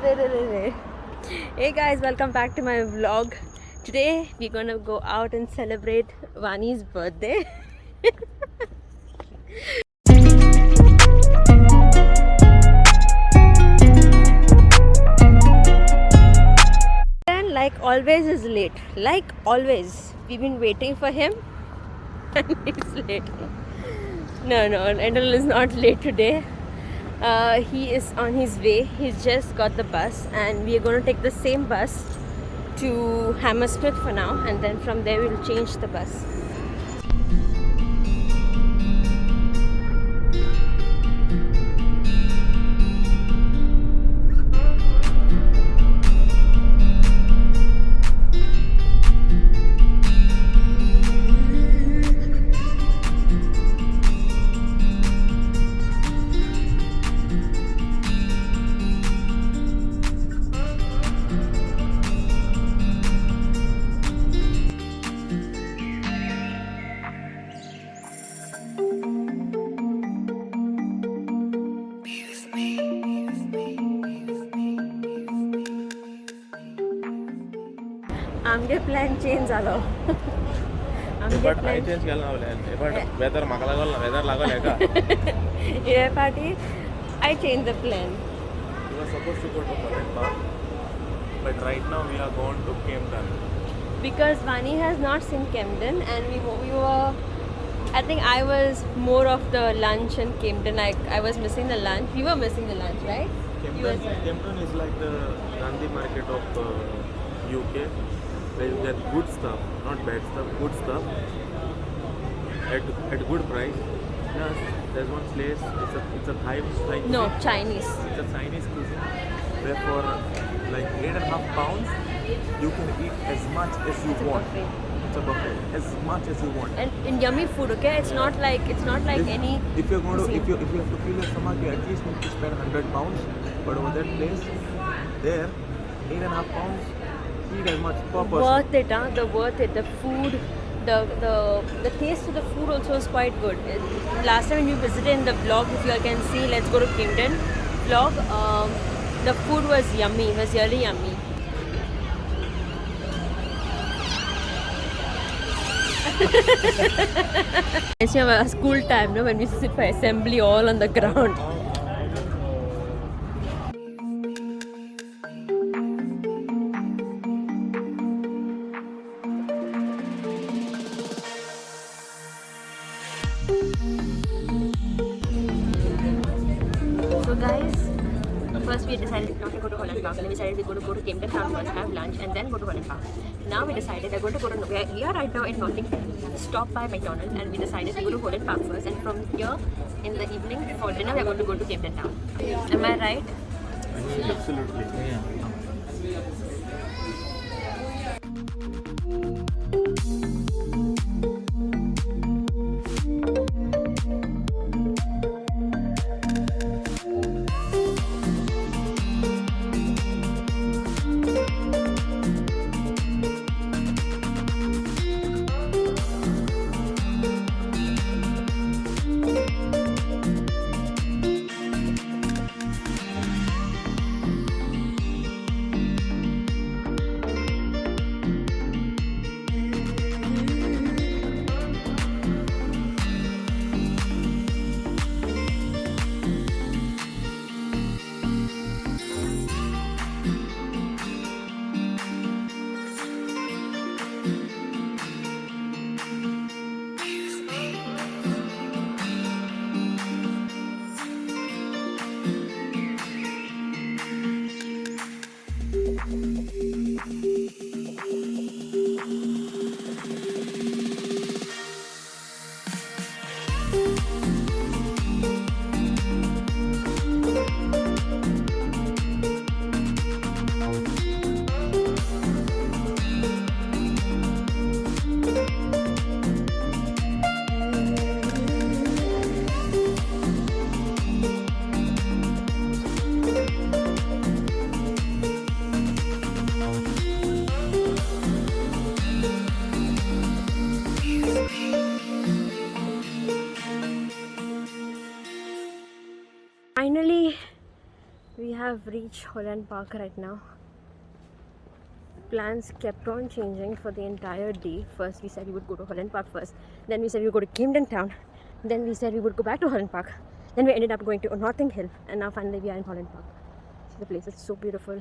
Hey guys, welcome back to my vlog. Today we're gonna go out and celebrate Vani's birthday. And like always is late. Like always. We've been waiting for him and he's late. No, Endel is not late today. He is on his way. He's just got the bus and we are going to take the same bus to Hammersmith for now, and then from there we'll change the bus. आमगे plan change जालो. But हांवें change केलो ना but whether म्हाका लागलो ना weather लागल हेका हे फाटी I changed the plan. We were supposed to go to Holland Park, but right now we are going to Camden. Because Vani has not seen Camden, and we were. I think I was more of the lunch and Camden. I was missing the lunch. We were missing the lunch, right? Camden is like the Gandhi market of UK. Where you get good stuff, not bad stuff, good stuff at good price. Plus, there's one place. It's a Thai cuisine. No, Chinese. It's a Chinese cuisine where for like £8.5 you can eat as much as you want. It's a buffet, as much as you want. And in yummy food, okay? It's not like any. If you're going to if you have to fill your stomach, you at least need to spend £100. But over that place, there, £8.5. Eat as much per person. Worth it, huh? The food, the taste of the food also is quite good. Last time when we visited in the vlog, if you all can see, let's go to Camden vlog. The food was yummy. It was really yummy. It's our school time, no? When we sit for assembly all on the ground. So guys, first we decided not to go to Holland Park, and then we decided we're going to go to Camden Town first, have lunch, and then go to Holland Park. Now we decided we're going to go to we are right now in Nottingham. Stop by McDonald's, and we decided to go to Holland Park first, and from here in the evening for dinner we're going to go to Camden Town. Am I right? Absolutely. Yeah. We have reached Holland Park right now. Plans kept on changing for the entire day. First we said we would go to Holland Park first. Then we said we would go to Camden town. Then we said we would go back to Holland Park. Then we ended up going to Notting Hill. And now finally we are in Holland Park. See the place, it's so beautiful.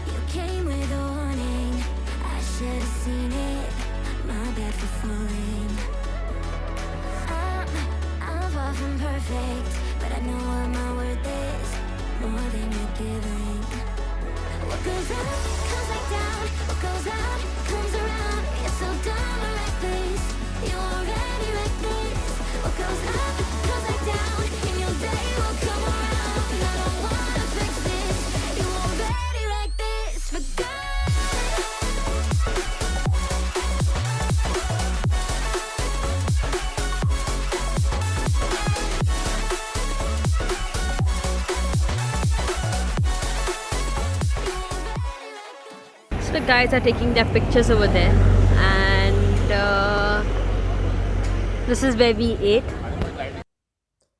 You came with a warning. I should have seen it. My bad for falling. I'm far from perfect, but I know what my worth is. More than you're giving. What goes up comes back down. What goes out comes around. You're so dumb or reckless. You already wrecked this. What goes up comes back down. And your day will come around. I don't wanna fix this. You already wrecked this. For good. So the guys are taking their pictures over there, and this is where we ate.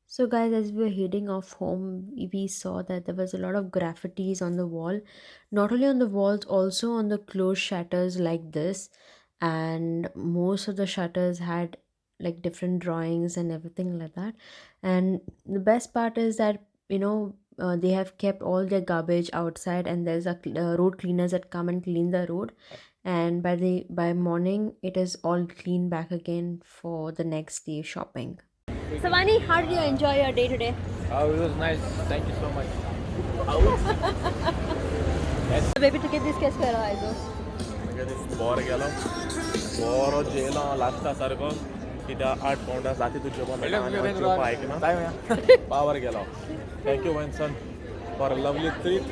So guys, as we were heading off home, we saw that there was a lot of graffitis on the wall. Not only on the walls, also on the closed shutters like this. And most of the shutters had like different drawings and everything like that. And the best part is that, they have kept all their garbage outside, and there's a road cleaners that come and clean the road. And by morning, it is all clean back again for the next day shopping. Savani, how did you enjoy your day today? Oh, it was nice. Thank you so much. Baby ticket this case kara aizo. Bor gelo. Bor jela lasta sarko. Ida 8 pound sati tu joba mela ani joba aikna. Power gelo. Thank you Vincent for a lovely treat.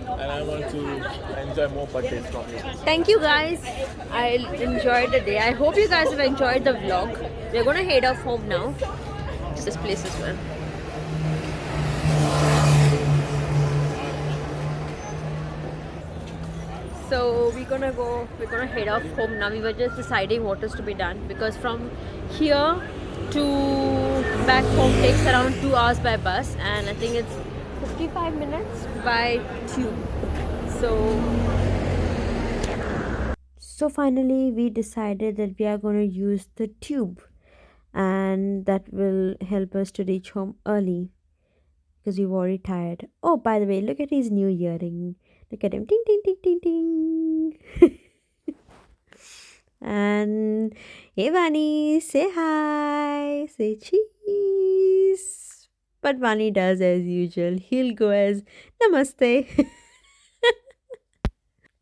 And I want to enjoy more birthdays from you. Thank you guys. I enjoyed the day. I hope you guys have enjoyed the vlog. We're gonna head off home now. This place as well. So we're gonna head off home now. We were just deciding what is to be done because from here to back home takes around 2 hours by bus, and I think it's 55 minutes by tube. So finally we decided that we are going to use the tube, and that will help us to reach home early because we were already tired. Oh, by the way, look at his new earring. Look at him. Ting, ting, ting, ting, ting. And hey, Vani, say hi. Say cheese. But Vani does as usual. He'll go as namaste.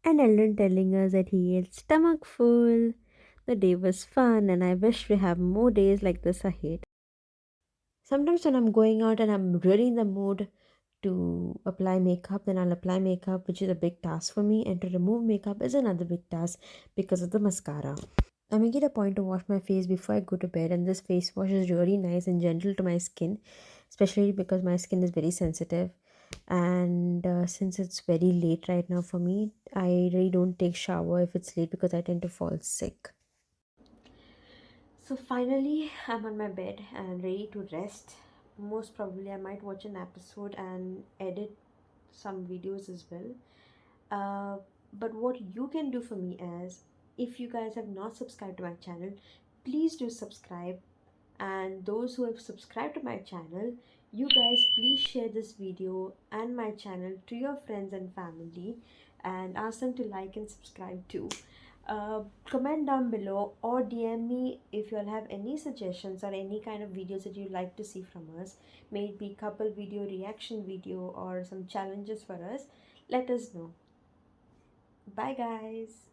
And Eldon telling us that he ate stomach full. The day was fun, and I wish we have more days like this ahead. Sometimes when I'm going out and I'm really in the mood to apply makeup, then I'll apply makeup, which is a big task for me, and to remove makeup is another big task because of the mascara. I make it a point to wash my face before I go to bed, and this face wash is really nice and gentle to my skin, especially because my skin is very sensitive. And since it's very late right now for me, I really don't take shower if it's late because I tend to fall sick. So finally, I'm on my bed and ready to rest. Most probably, I might watch an episode and edit some videos as well. Uh, but what you can do for me is, if you guys have not subscribed to my channel, please do subscribe. And those who have subscribed to my channel, you guys please share this video and my channel to your friends and family and ask them to like and subscribe too. Comment down below or DM me if you all have any suggestions or any kind of videos that you'd like to see from us. May it be couple video, reaction video, or some challenges for us. Let us know. Bye guys.